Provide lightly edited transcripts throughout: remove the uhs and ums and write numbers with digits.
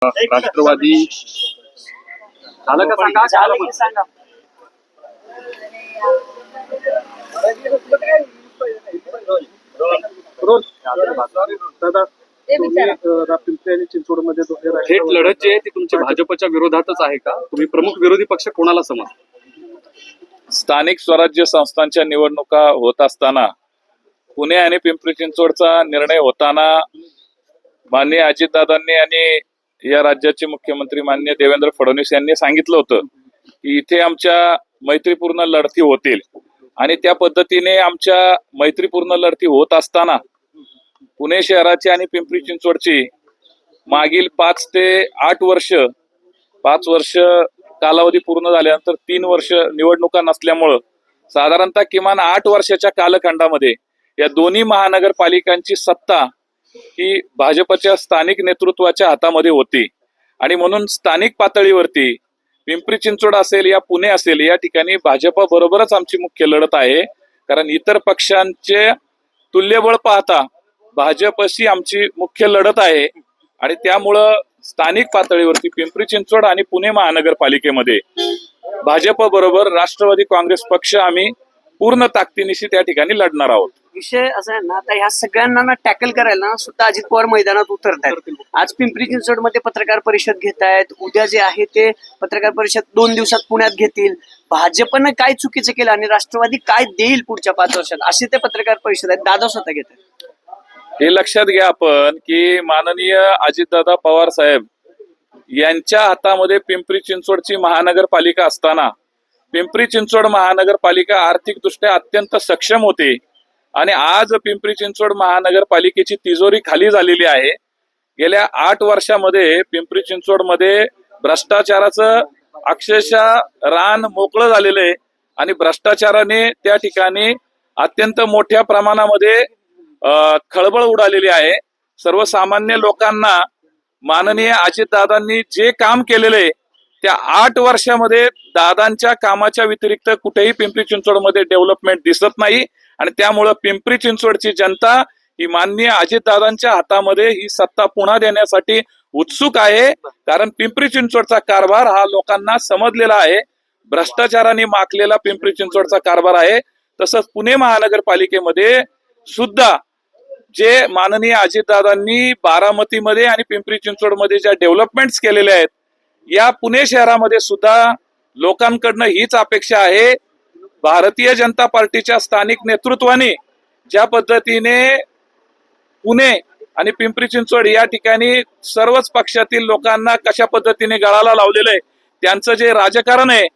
राष्ट्रवादी झालं का सांगा? झालं की सांगा. दादा, पिंपरी आणि चिंचवडमध्ये थेट लढत जी आहे ती तुमच्या भाजपच्या विरोधातच आहे का? तुम्ही प्रमुख विरोधी पक्ष कोणाला समजता? स्थानिक स्वराज्य संस्थांच्या निवडणुका होत असताना पुणे आणि पिंपरी चिंचवडचा निर्णय होताना माननीय अजितदादांनी आणि या राज्याचे मुख्यमंत्री माननीय देवेंद्र फडणवीस यांनी सांगितलं होतं की इथे आमच्या मैत्रीपूर्ण लढती होतील आणि त्या पद्धतीने आमच्या मैत्रीपूर्ण लढती होत असताना पुणे शहराची आणि पिंपरी चिंचवडची मागील 5 ते 8 वर्ष 5 वर्ष कालावधी पूर्ण झाल्यानंतर 3 वर्ष निवडणुका नसल्यामुळं साधारणतः किमान 8 वर्षाच्या कालखंडामध्ये या दोन्ही महानगरपालिकांची सत्ता ही भाजपच्या स्थानिक नेतृत्वाच्या हातामध्ये होती आणि म्हणून स्थानिक पातळीवरती पिंपरी चिंचवड असेल या पुणे असेल या ठिकाणी भाजप बरोबरच आमची मुख्य लढत आहे. कारण इतर पक्षांचे तुल्यबळ पाहता भाजपशी आमची मुख्य लढत आहे आणि त्यामुळं स्थानिक पातळीवरती पिंपरी चिंचवड आणि पुणे महानगरपालिकेमध्ये भाजप बरोबर राष्ट्रवादी काँग्रेस पक्ष आम्ही पूर्ण ताकदीनिशी त्या ठिकाणी लढणार आहोत. विषय असा आहे ना, आता ह्या सगळ्यांना टॅकल करायला ना सुद्धा अजित पवार मैदानात उतरतायत. आज पिंपरी चिंचवड मध्ये पत्रकार परिषद घेत आहेत. उद्या जे आहे ते पत्रकार परिषद 2 दिवसात पुण्यात घेतील. भाजपनं काय चुकीचं केलं आणि राष्ट्रवादी काय देईल पुढच्या 5 वर्षात असे ते पत्रकार परिषद आहेत. दादा स्वतः घेत आहेत. हे लक्षात घ्या आपण की माननीय अजितदादा पवार साहेब यांच्या हातामध्ये पिंपरी चिंचवडची महानगरपालिका असताना पिंपरी चिंचवड महानगरपालिका आर्थिकदृष्ट्या अत्यंत सक्षम होती आणि आज पिंपरी चिंचवड महानगरपालिकेची तिजोरी खाली झालेली आहे. गेल्या 8 वर्षामध्ये पिंपरी चिंचवड मध्ये भ्रष्टाचाराचं अक्षरशः रान मोकळं झालेलं आहे आणि भ्रष्टाचाराने त्या ठिकाणी अत्यंत मोठ्या प्रमाणामध्ये खळबळ उडालेली आहे. सर्वसामान्य लोकांना माननीय अजितदादांनी जे काम केलेलं आहे त्या 8 वर्षामध्ये दादांच्या कामाच्या व्यतिरिक्त कुठेही पिंपरी चिंचवडमध्ये डेव्हलपमेंट दिसत नाही आणि त्यामुळं पिंपरी चिंचवडची जनता ही माननीय अजितदादांच्या हातामध्ये ही सत्ता पुन्हा देण्यासाठी उत्सुक आहे. कारण पिंपरी चिंचवडचा कारभार हा लोकांना समजलेला आहे. भ्रष्टाचाराने माखलेला पिंपरी चिंचवडचा कारभार आहे. तसंच पुणे महानगरपालिकेमध्ये सुद्धा जे माननीय अजितदादांनी बारामतीमध्ये आणि पिंपरी चिंचवडमध्ये ज्या डेव्हलपमेंट्स केलेल्या आहेत या पुणे शहरामध्ये सुद्धा लोकांकडनं हीच अपेक्षा आहे. भारतीय जनता पार्टीच्या स्थानिक नेतृत्वाने ज्या पद्धतीने पुणे आणि पिंपरी चिंचवड या ठिकाणी सर्वच पक्षातील लोकांना कशा पद्धतीने गळाला लावलेलं आहे त्यांचं जे राजकारण आहे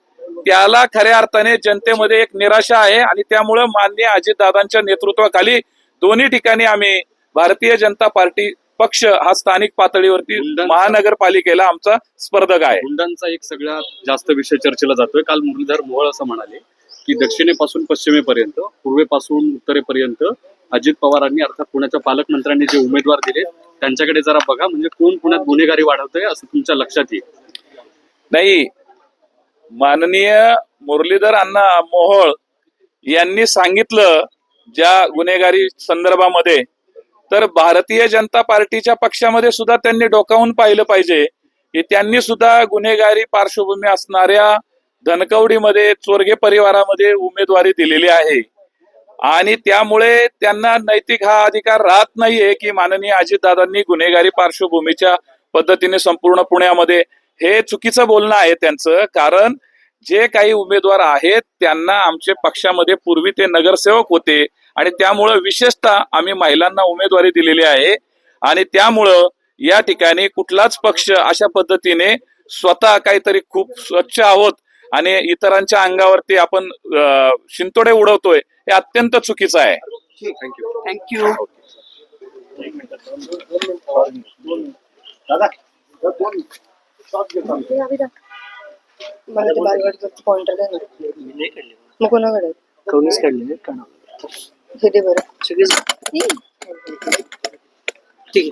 त्याला खऱ्या अर्थाने जनतेमध्ये एक निराशा आहे आणि त्यामुळं माननीय अजितदादांच्या नेतृत्वाखाली दोन्ही ठिकाणी आम्ही भारतीय जनता पार्टी पक्ष हा स्थानिक पातळीवरती महानगरपालिकेला आमचा स्पर्धक आहे. गुंडांचा एक सगळ्यात जास्त विषय चर्चेला जातोय. काल मुरलीधर मोहोळ असं म्हणाले की दक्षिणेपासून पश्चिमेपर्यंत पूर्वेपासून उत्तरेपर्यंत अजित पवारांनी अर्थात पुण्याच्या पालकमंत्र्यांनी जे उमेदवार दिले त्यांच्याकडे जरा बघा म्हणजे कोण पुण्यात गुन्हेगारी वाढवतंय असं तुमच्या लक्षात येईल. नाही, माननीय मुरलीधर अण्णा मोहोळ यांनी सांगितलं ज्या गुन्हेगारी संदर्भामध्ये तर भारतीय जनता पार्टीच्या पक्षामध्ये सुद्धा त्यांनी डोकावून पाहिलं पाहिजे की त्यांनी सुद्धा गुन्हेगारी पार्श्वभूमी असणाऱ्या धनकवडीमध्ये चोरगे परिवारामध्ये उमेदवारी दिलेली आहे आणि त्यामुळे त्यांना नैतिक हा अधिकार राहत नाहीये की माननीय अजितदादांनी गुन्हेगारी पार्श्वभूमीच्या पद्धतीने संपूर्ण पुण्यामध्ये हे चुकीचं बोलणं आहे त्यांचं. कारण जे काही उमेदवार आहेत त्यांना आमच्या पक्षामध्ये पूर्वी ते नगरसेवक होते आणि त्यामुळं विशेषतः आम्ही महिलांना उमेदवारी दिलेली आहे आणि त्यामुळं या ठिकाणी कुठलाच पक्ष अशा पद्धतीने स्वतः काहीतरी खूप स्वच्छ आहोत आणि इतरांच्या अंगावरती आपण शिंतोडे उडवतोय हे अत्यंत चुकीचं आहे. थँक्यू. मला ते बालवाडीवरती पॉइंटर द्या ना. मग कोणाकडे करूनच काढले का ना हे दे बरं. ठीक आहे.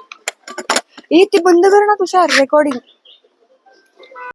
ए ते बंद कर ना तुषार रेकॉर्डिंग.